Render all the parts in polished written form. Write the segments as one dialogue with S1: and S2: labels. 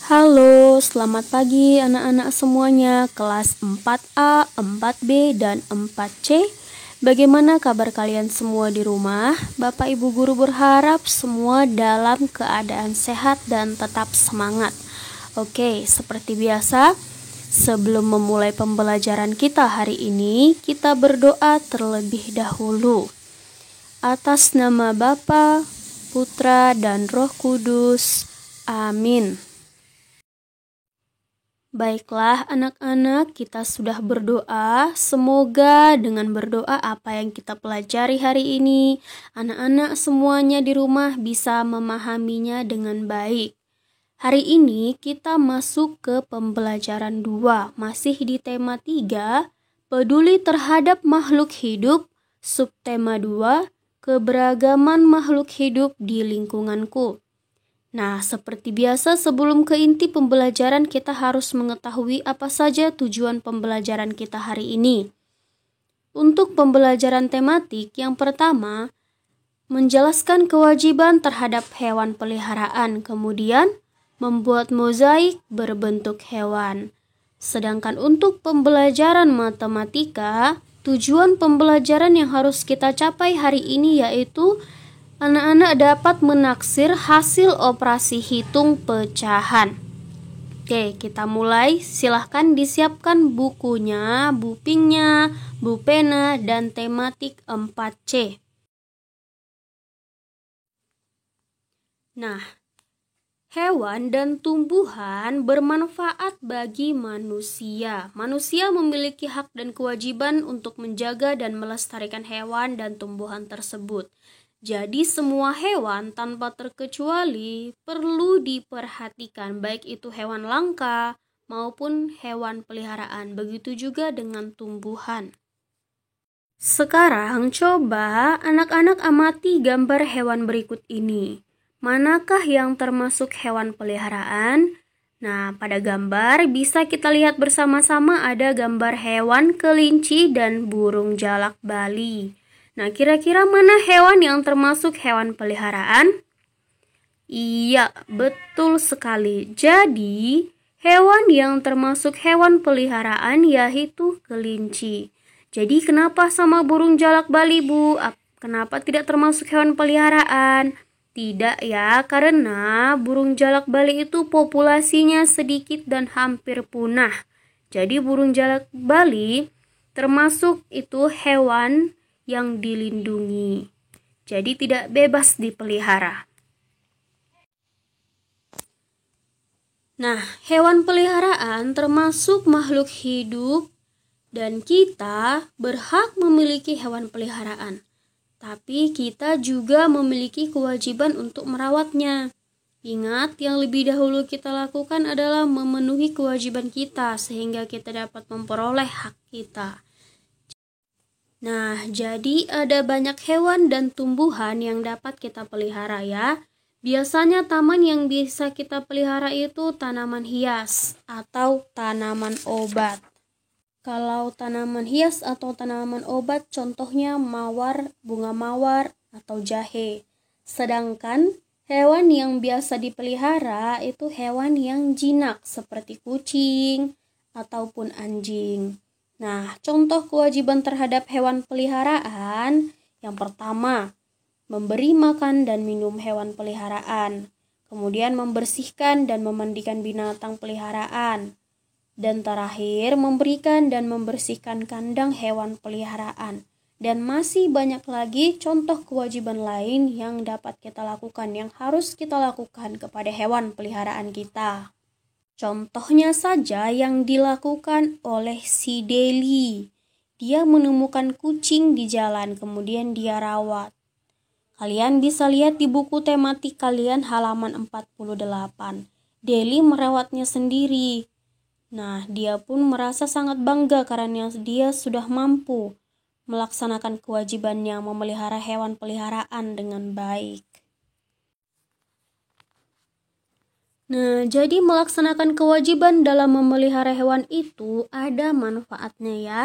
S1: Halo, selamat pagi anak-anak semuanya, kelas 4A, 4B, dan 4C. Bagaimana kabar kalian semua di rumah? Bapak Ibu Guru berharap semua dalam keadaan sehat dan tetap semangat. Oke, seperti biasa, sebelum memulai pembelajaran kita hari ini, kita berdoa terlebih dahulu. Atas nama Bapa, Putra, dan Roh Kudus. Amin. Baiklah anak-anak, kita sudah berdoa. Semoga dengan berdoa apa yang kita pelajari hari ini, anak-anak semuanya di rumah bisa memahaminya dengan baik. Hari ini kita masuk ke pembelajaran 2, masih di tema 3, peduli terhadap makhluk hidup, subtema 2, keberagaman makhluk hidup di lingkunganku. Nah, seperti biasa sebelum ke inti pembelajaran kita harus mengetahui apa saja tujuan pembelajaran kita hari ini. Untuk pembelajaran tematik yang pertama, menjelaskan kewajiban terhadap hewan peliharaan, kemudian membuat mozaik berbentuk hewan. Sedangkan untuk pembelajaran matematika, tujuan pembelajaran yang harus kita capai hari ini yaitu anak-anak dapat menaksir hasil operasi hitung pecahan. Oke, kita mulai. Silahkan disiapkan bukunya, bupingnya, pena, dan tematik 4C. Nah, hewan dan tumbuhan bermanfaat bagi manusia. Manusia memiliki hak dan kewajiban untuk menjaga dan melestarikan hewan dan tumbuhan tersebut. Jadi semua hewan tanpa terkecuali perlu diperhatikan, baik itu hewan langka maupun hewan peliharaan. Begitu juga dengan tumbuhan. Sekarang coba anak-anak amati gambar hewan berikut ini. Manakah yang termasuk hewan peliharaan? Nah, pada gambar bisa kita lihat bersama-sama ada gambar hewan kelinci dan burung jalak Bali. Nah, kira-kira mana hewan yang termasuk hewan peliharaan? Iya, betul sekali. Jadi, hewan yang termasuk hewan peliharaan yaitu kelinci. Jadi, kenapa sama burung jalak Bali, Bu? Kenapa tidak termasuk hewan peliharaan? Tidak ya, karena burung jalak Bali itu populasinya sedikit dan hampir punah. Jadi, burung jalak Bali termasuk itu hewan yang dilindungi. Jadi tidak bebas dipelihara. Nah, hewan peliharaan termasuk makhluk hidup dan kita berhak memiliki hewan peliharaan. Tapi kita juga memiliki kewajiban untuk merawatnya. Ingat, yang lebih dahulu kita lakukan adalah memenuhi kewajiban kita sehingga kita dapat memperoleh hak kita. Nah, jadi ada banyak hewan dan tumbuhan yang dapat kita pelihara ya. Biasanya taman yang bisa kita pelihara itu tanaman hias atau tanaman obat. Kalau tanaman hias atau tanaman obat contohnya mawar, bunga mawar, atau jahe. Sedangkan hewan yang biasa dipelihara itu hewan yang jinak seperti kucing ataupun anjing. Nah, contoh kewajiban terhadap hewan peliharaan yang pertama, memberi makan dan minum hewan peliharaan. Kemudian membersihkan dan memandikan binatang peliharaan. Dan terakhir, memberikan dan membersihkan kandang hewan peliharaan. Dan masih banyak lagi contoh kewajiban lain yang dapat kita lakukan, yang harus kita lakukan kepada hewan peliharaan kita. Contohnya saja yang dilakukan oleh si Deli. Dia menemukan kucing di jalan, kemudian dia rawat. Kalian bisa lihat di buku tematik kalian halaman 48. Deli merawatnya sendiri. Nah, dia pun merasa sangat bangga karena dia sudah mampu melaksanakan kewajibannya memelihara hewan peliharaan dengan baik. Nah, jadi melaksanakan kewajiban dalam memelihara hewan itu ada manfaatnya ya.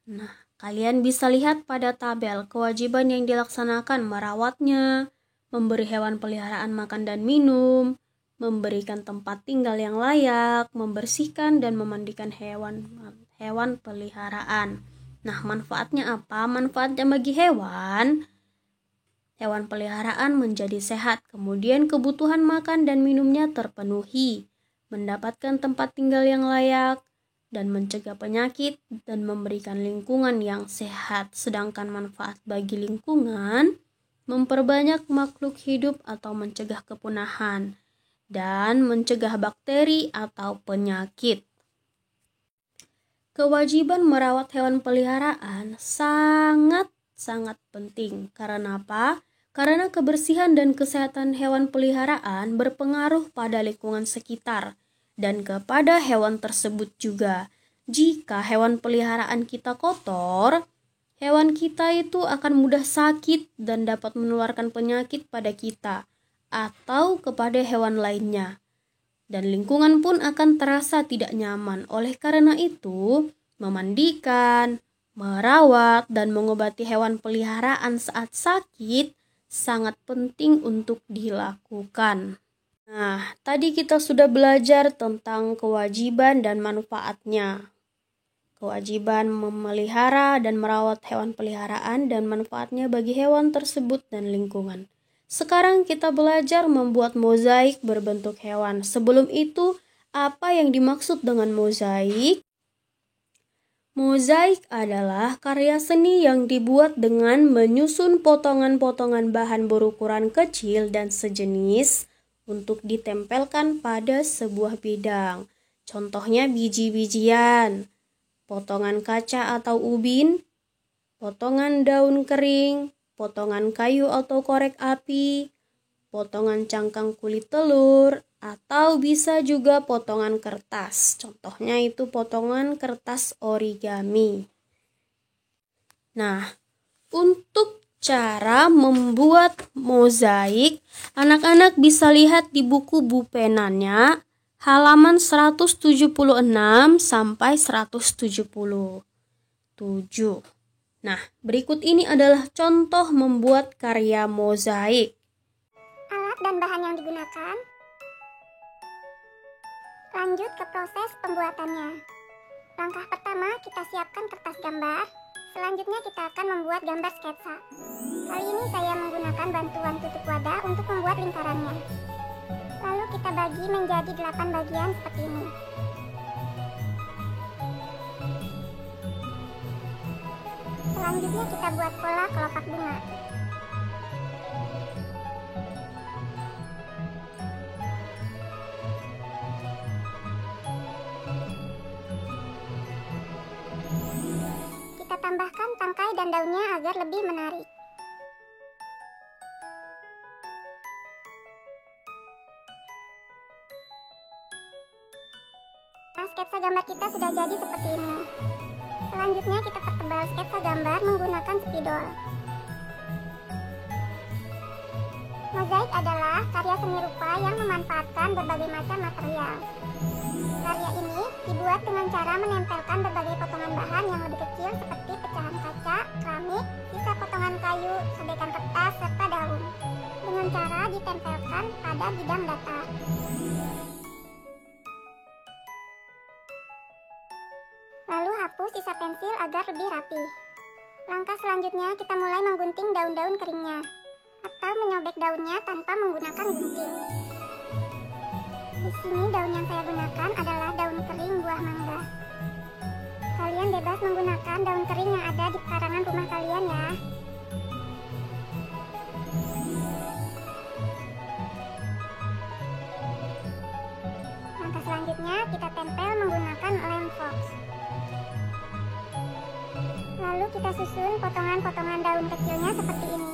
S1: Nah, kalian bisa lihat pada tabel kewajiban yang dilaksanakan merawatnya, memberi hewan peliharaan makan dan minum, memberikan tempat tinggal yang layak, membersihkan dan memandikan hewan peliharaan. Nah, manfaatnya apa? Manfaatnya bagi hewan peliharaan menjadi sehat, kemudian kebutuhan makan dan minumnya terpenuhi, mendapatkan tempat tinggal yang layak, dan mencegah penyakit dan memberikan lingkungan yang sehat. Sedangkan manfaat bagi lingkungan memperbanyak makhluk hidup atau mencegah kepunahan dan mencegah bakteri atau penyakit. Kewajiban merawat hewan peliharaan sangat penting. Karena apa? Karena kebersihan dan kesehatan hewan peliharaan berpengaruh pada lingkungan sekitar dan kepada hewan tersebut juga. Jika hewan peliharaan kita kotor, hewan kita itu akan mudah sakit dan dapat menularkan penyakit pada kita atau kepada hewan lainnya. Dan lingkungan pun akan terasa tidak nyaman. Oleh karena itu, memandikan, merawat, dan mengobati hewan peliharaan saat sakit sangat penting untuk dilakukan. Nah, tadi kita sudah belajar tentang kewajiban dan manfaatnya. Kewajiban memelihara dan merawat hewan peliharaan dan manfaatnya bagi hewan tersebut dan lingkungan. Sekarang kita belajar membuat mozaik berbentuk hewan. Sebelum itu, apa yang dimaksud dengan mozaik? Mozaik adalah karya seni yang dibuat dengan menyusun potongan-potongan bahan berukuran kecil dan sejenis untuk ditempelkan pada sebuah bidang. Contohnya biji-bijian, potongan kaca atau ubin, potongan daun kering, potongan kayu atau korek api, potongan cangkang kulit telur, atau bisa juga potongan kertas. Contohnya itu potongan kertas origami. Nah, untuk cara membuat mozaik, anak-anak bisa lihat di buku bupenannya halaman 176 sampai 177. Nah, berikut ini adalah contoh membuat karya mozaik.
S2: Alat dan bahan yang digunakan. Lanjut ke proses pembuatannya. Langkah pertama, kita siapkan kertas gambar. Selanjutnya kita akan membuat gambar sketsa. Kali ini saya menggunakan bantuan tutup wadah untuk membuat lingkarannya. Lalu kita bagi menjadi 8 bagian seperti ini. Selanjutnya kita buat pola kelopak bunga. Tambahkan tangkai dan daunnya agar lebih menarik. Nah, sketsa gambar kita sudah jadi seperti ini. Selanjutnya kita pertebal sketsa gambar menggunakan spidol. Mozaik adalah karya seni rupa yang memanfaatkan berbagai macam material. Karya ini dibuat dengan cara menempelkan berbagai potongan bahan yang lebih kecil seperti pecahan kaca, keramik, sisa potongan kayu, sobekan kertas, serta daun, dengan cara ditempelkan pada bidang datar. Lalu hapus sisa pensil agar lebih rapi. Langkah selanjutnya kita mulai menggunting daun-daun keringnya, atau menyobek daunnya tanpa menggunakan gunting. Di sini daun yang saya gunakan adalah daun kering buah mangga. Kalian bebas menggunakan daun kering yang ada di pekarangan rumah kalian ya. Langkah selanjutnya kita tempel menggunakan lem fox. Lalu kita susun potongan-potongan daun kecilnya seperti ini.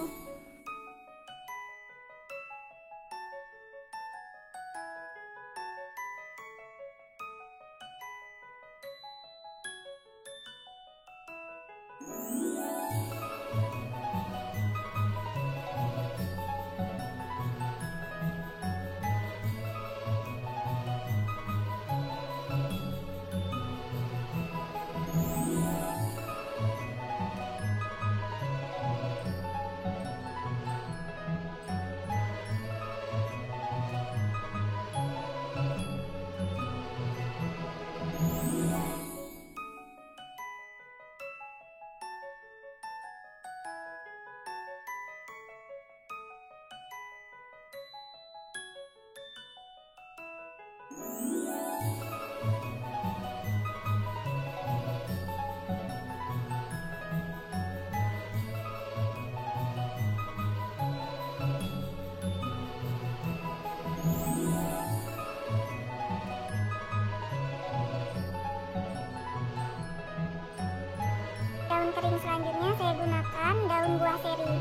S2: Daun kering selanjutnya saya gunakan daun buah seri.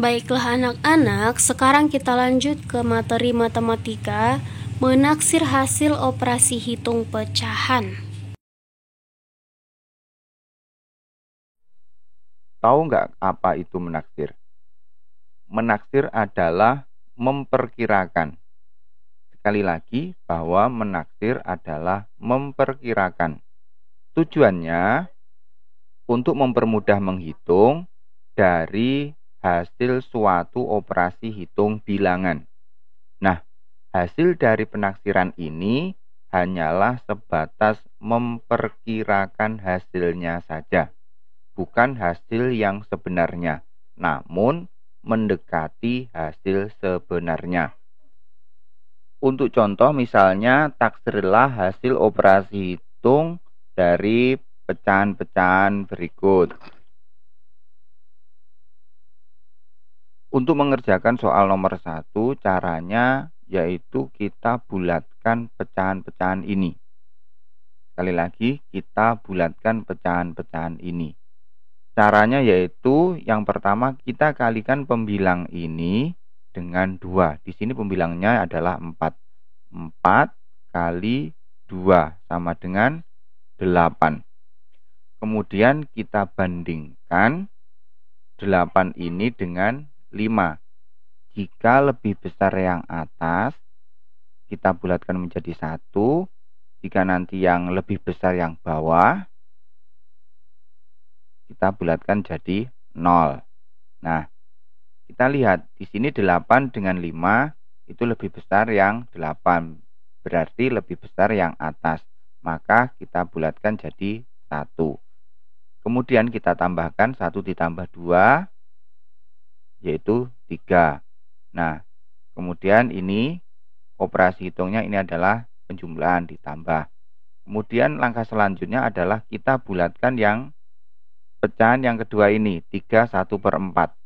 S1: Baiklah anak-anak, sekarang kita lanjut ke materi matematika, menaksir hasil operasi hitung pecahan.
S3: Tahu nggak apa itu menaksir? Menaksir adalah memperkirakan. Sekali lagi, bahwa menaksir adalah memperkirakan. Tujuannya untuk mempermudah menghitung dari hasil suatu operasi hitung bilangan. Nah, hasil dari penaksiran ini hanyalah sebatas memperkirakan hasilnya saja, bukan hasil yang sebenarnya, namun mendekati hasil sebenarnya. Untuk contoh misalnya, taksirlah hasil operasi hitung dari pecahan-pecahan berikut. Untuk mengerjakan soal nomor 1, caranya yaitu kita bulatkan pecahan-pecahan ini. Sekali lagi, kita bulatkan pecahan-pecahan ini. Caranya yaitu yang pertama kita kalikan pembilang ini dengan 2. Di sini pembilangnya adalah 4. 4 kali 2 sama dengan 8. Kemudian kita bandingkan 8 ini dengan 5. Jika lebih besar yang atas, kita bulatkan menjadi 1. Jika nanti yang lebih besar yang bawah, kita bulatkan jadi 0. Nah, kita lihat di sini 8 dengan 5 itu lebih besar yang 8. Berarti lebih besar yang atas. Maka kita bulatkan jadi 1. Kemudian kita tambahkan 1 ditambah 2 yaitu 3. Nah, kemudian ini operasi hitungnya ini adalah penjumlahan ditambah. Kemudian langkah selanjutnya adalah kita bulatkan yang pecahan yang kedua ini, 3 1/4.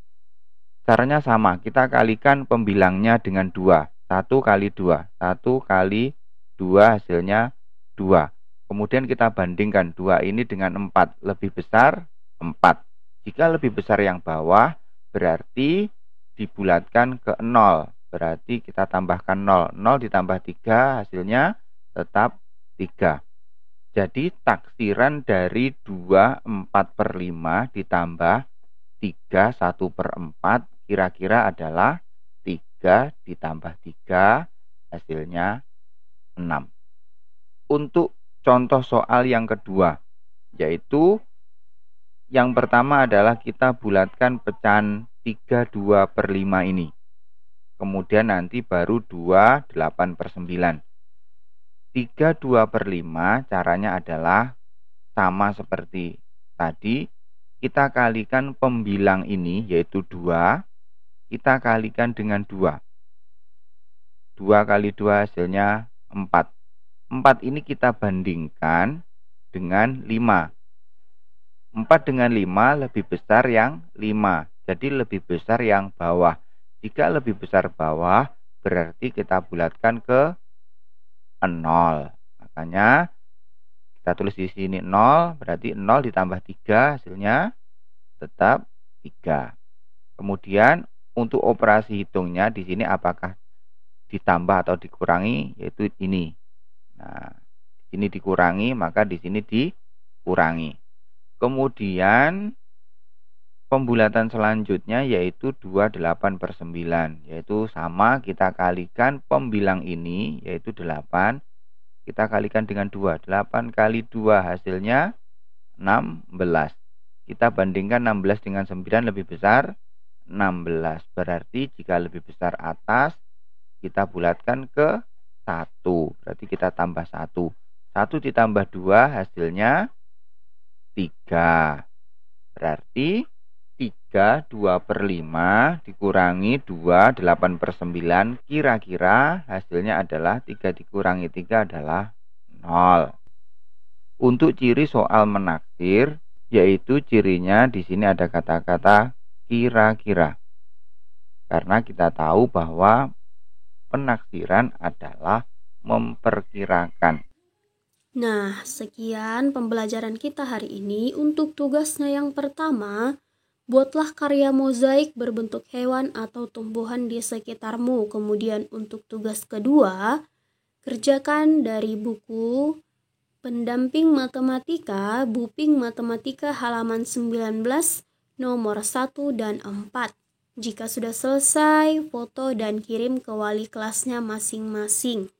S3: Caranya sama, kita kalikan pembilangnya dengan 2. 1 kali 2. 1 kali 2 hasilnya 2. Kemudian kita bandingkan 2 ini dengan 4. Lebih besar 4. Jika lebih besar yang bawah, berarti dibulatkan ke 0. Berarti kita tambahkan 0. 0 ditambah 3 hasilnya tetap 3. Jadi taksiran dari 2 4/5 ditambah 3 1/4 kira-kira adalah 3 ditambah 3 hasilnya 6. Untuk contoh soal yang kedua, yaitu yang pertama adalah kita bulatkan pecahan 3 2/5 ini. Kemudian nanti baru 2 8/9. 3 2/5 caranya adalah sama seperti tadi. Kita kalikan pembilang ini yaitu 2. Kita kalikan dengan 2. 2 kali 2 hasilnya 4. 4 ini kita bandingkan dengan 5. 4 dengan 5 lebih besar yang 5. Jadi lebih besar yang bawah. Jika lebih besar bawah, berarti kita bulatkan ke 0. Makanya kita tulis di sini 0, berarti 0 ditambah 3 hasilnya tetap 3. Kemudian untuk operasi hitungnya di sini apakah ditambah atau dikurangi, yaitu ini. Nah, di sini dikurangi, maka di sini dikurangi. Kemudian pembulatan selanjutnya yaitu 28/9, yaitu sama kita kalikan pembilang ini yaitu 8, kita kalikan dengan 2. 8 kali 2 hasilnya 16. Kita bandingkan 16 dengan 9 lebih besar 16. Berarti jika lebih besar atas, kita bulatkan ke 1. Berarti kita tambah 1. 1 ditambah 2 hasilnya 3. Berarti 3, 2/5 dikurangi 2, 8/9. Kira-kira hasilnya adalah 3 dikurangi 3 adalah 0. Untuk ciri soal menaksir, yaitu cirinya di sini ada kata-kata kira-kira. Karena kita tahu bahwa penaksiran adalah memperkirakan.
S1: Nah, sekian pembelajaran kita hari ini. Untuk tugasnya yang pertama, buatlah karya mozaik berbentuk hewan atau tumbuhan di sekitarmu. Kemudian untuk tugas kedua, kerjakan dari buku Pendamping Matematika, Buping Matematika halaman 19, nomor 1 dan 4. Jika sudah selesai, foto dan kirim ke wali kelasnya masing-masing.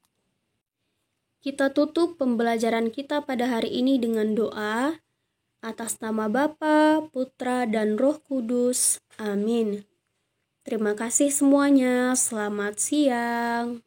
S1: Kita tutup pembelajaran kita pada hari ini dengan doa. Atas nama Bapa, Putra, dan Roh Kudus. Amin. Terima kasih semuanya. Selamat siang.